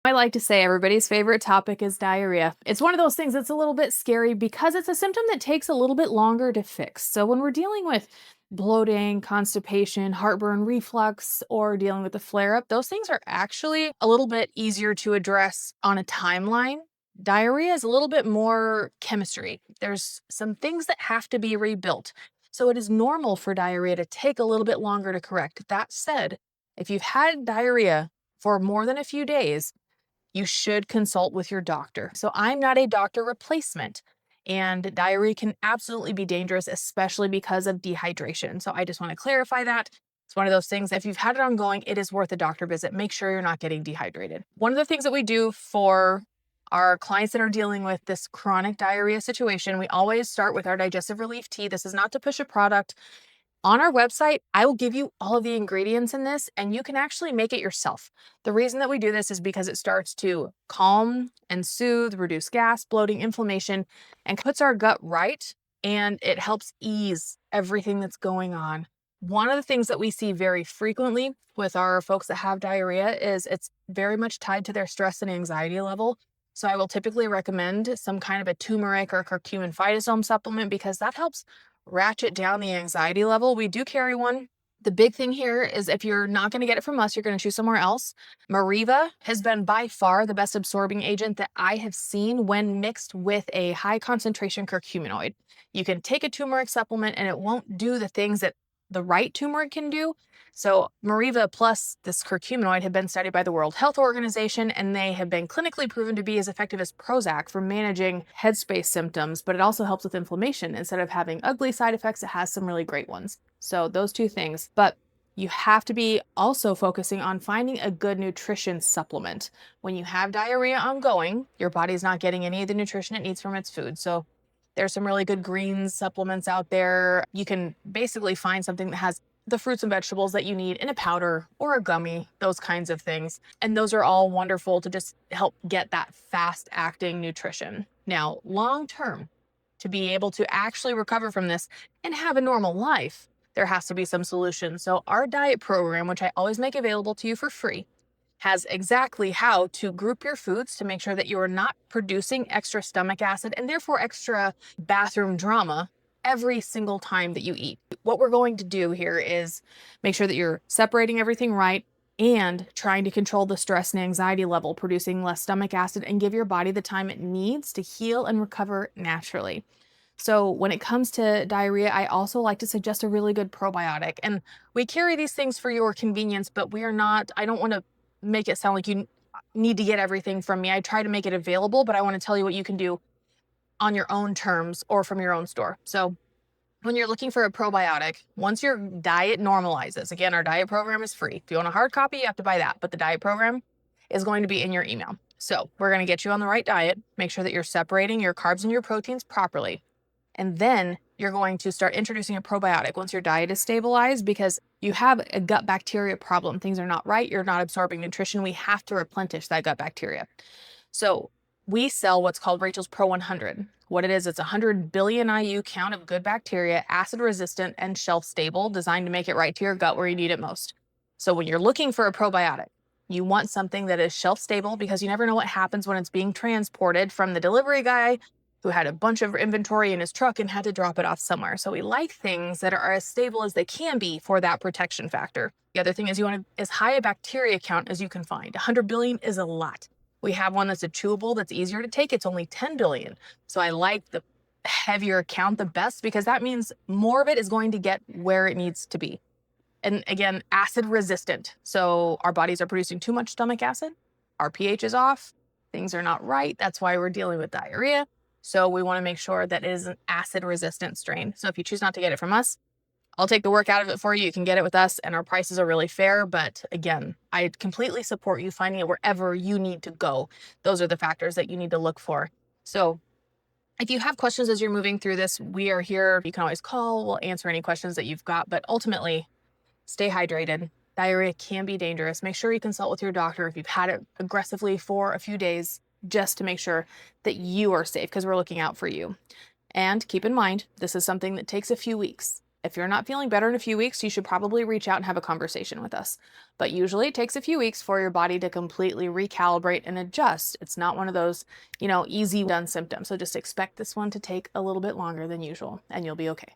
I like to say everybody's favorite topic is diarrhea. It's one of those things that's a little bit scary because it's a symptom that takes a little bit longer to fix. So when we're dealing with bloating, constipation, heartburn, reflux, or dealing with a flare up, those things are actually a little bit easier to address on a timeline. Diarrhea is a little bit more chemistry. There's some things that have to be rebuilt. So it is normal for diarrhea to take a little bit longer to correct. That said, if you've had diarrhea for more than a few days, you should consult with your doctor. So I'm not a doctor replacement, and diarrhea can absolutely be dangerous, especially because of dehydration. So I just want to clarify that. It's one of those things, if you've had it ongoing, it is worth a doctor visit. Make sure you're not getting dehydrated. One of the things that we do for our clients that are dealing with this chronic diarrhea situation, we always start with our digestive relief tea. This is not to push a product. On our website, I will give you all of the ingredients in this, and you can actually make it yourself. The reason that we do this is because it starts to calm and soothe, reduce gas, bloating, inflammation, and puts our gut right, and it helps ease everything that's going on. One of the things that we see very frequently with our folks that have diarrhea is it's very much tied to their stress and anxiety level. So I will typically recommend some kind of a turmeric or curcumin phytosome supplement because that helps ratchet down the anxiety level. We do carry one. The big thing here is if you're not going to get it from us, you're going to choose somewhere else. Mariva has been by far the best absorbing agent that I have seen when mixed with a high concentration curcuminoid. You can take a turmeric supplement and it won't do the things that the right turmeric can do. So Mariva plus this curcuminoid have been studied by the World Health Organization, and they have been clinically proven to be as effective as Prozac for managing headspace symptoms, but it also helps with inflammation. Instead of having ugly side effects, it has some really great ones. So those two things. But you have to be also focusing on finding a good nutrition supplement. When you have diarrhea ongoing, your body's not getting any of the nutrition it needs from its food. So there's some really good greens supplements out there. You can basically find something that has the fruits and vegetables that you need in a powder or a gummy, those kinds of things. And those are all wonderful to just help get that fast acting nutrition. Now, long term, to be able to actually recover from this and have a normal life, there has to be some solution. So our diet program, which I always make available to you for free, has exactly how to group your foods to make sure that you are not producing extra stomach acid and therefore extra bathroom drama every single time that you eat. What we're going to do here is make sure that you're separating everything right and trying to control the stress and anxiety level, producing less stomach acid, and give your body the time it needs to heal and recover naturally. So when it comes to diarrhea, I also like to suggest a really good probiotic. And we carry these things for your convenience, but we are not, I don't want to make it sound like you need to get everything from me. I try to make it available, but I want to tell you what you can do on your own terms or from your own store. So when you're looking for a probiotic, once your diet normalizes, again, our diet program is free. If you want a hard copy, you have to buy that, but the diet program is going to be in your email. So we're going to get you on the right diet, make sure that you're separating your carbs and your proteins properly. And then you're going to start introducing a probiotic once your diet is stabilized, because you have a gut bacteria problem. Things are not right. You're not absorbing nutrition. We have to replenish that gut bacteria. So we sell what's called Rachel's Pro 100. What it is, it's 100 billion IU count of good bacteria, acid resistant and shelf stable, designed to make it right to your gut where you need it most. So when you're looking for a probiotic, you want something that is shelf stable, because you never know what happens when it's being transported from the delivery guy who had a bunch of inventory in his truck and had to drop it off somewhere. So we like things that are as stable as they can be for that protection factor. The other thing is you want as high a bacteria count as you can find. 100 billion is a lot. We have one that's a chewable that's easier to take. It's only 10 billion. So I like the heavier count the best, because that means more of it is going to get where it needs to be. And again, acid resistant. So our bodies are producing too much stomach acid. Our pH is off. Things are not right. That's why we're dealing with diarrhea. So we want to make sure that it is an acid resistant strain. So if you choose not to get it from us, I'll take the work out of it for you. You can get it with us, and our prices are really fair. But again, I completely support you finding it wherever you need to go. Those are the factors that you need to look for. So if you have questions as you're moving through this, we are here. You can always call. We'll answer any questions that you've got. But ultimately, stay hydrated. Diarrhea can be dangerous. Make sure you consult with your doctor if you've had it aggressively for a few days, just to make sure that you are safe, because we're looking out for you. And keep in mind, this is something that takes a few weeks. If you're not feeling better in a few weeks, you should probably reach out and have a conversation with us. But usually it takes a few weeks for your body to completely recalibrate and adjust. It's not one of those, easy done symptoms. So just expect this one to take a little bit longer than usual and you'll be okay.